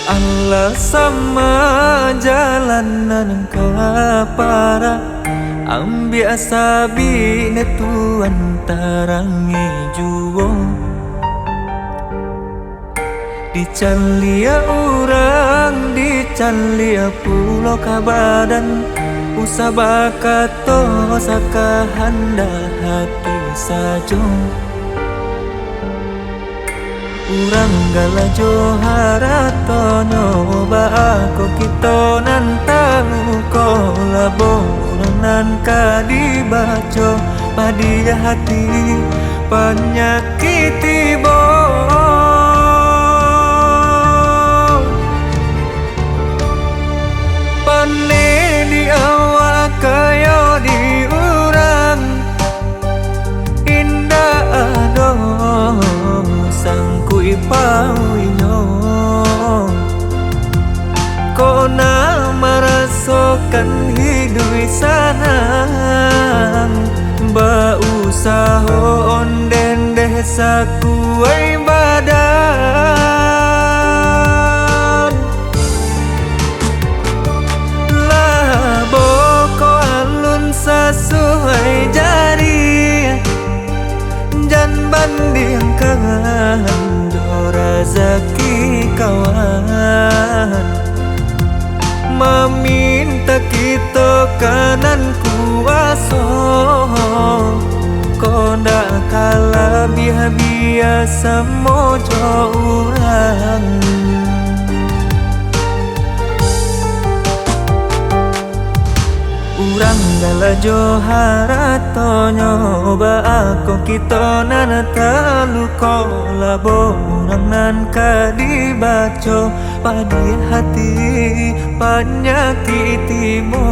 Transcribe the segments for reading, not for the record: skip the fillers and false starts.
Allah sama jalanan kapara ambil asabi ne tuan tarangi juo dicalia orang dicalia pulau kabadan usabakato sakahanda hati sajo urang gala joharato nyoba ako kito nantamu ko labo nan kadibaco padia hati penyakiti bo pane di awak kayo di urang indah adoh sangku ipawinyo ko na merasakan hidup sanang bausaho onden desa kuai badan labo ko alun sesuai jari jan bandingkan rezeki kawan meminta kita kanan kuaso konda kala biasa mojo urang urang gala joharato nyoba ako kito nan talu ko labo urang nan kadibaco padi hati penyakiti mo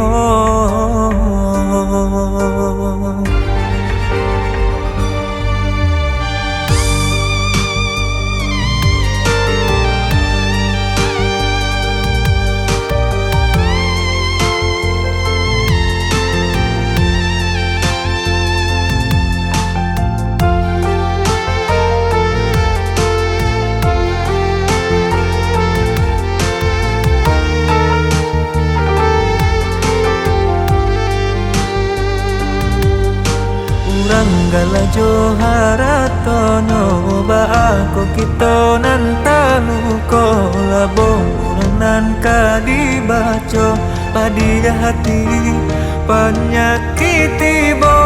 gala joharato nyoba ako kito nan tamu ko labo nan kadibaco padia hati penyakiti bo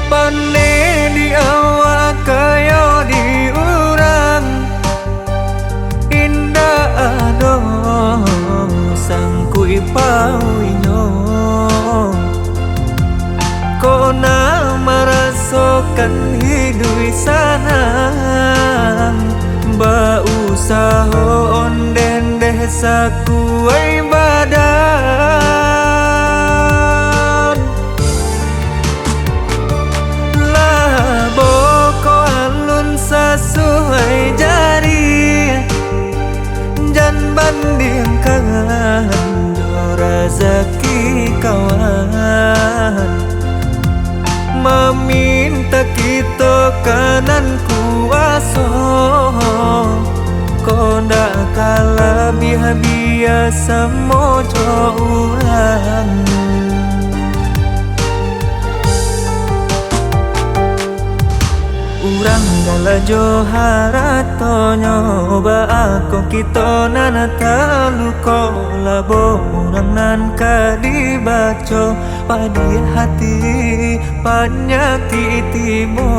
pane di awak kayo di urang indah adoh sangku ipawinyo ko na merasakan hidup sanang bausaho onden desa kuai badan labo ko alun sesuai jari jan bandingkan rezeki kawan meminta kita kanan kuaso konda kala biasa mojo urang urang gala joharato nyoba ako kito nan talu ko labo urang nan kadibaco padi hati penyakiti mo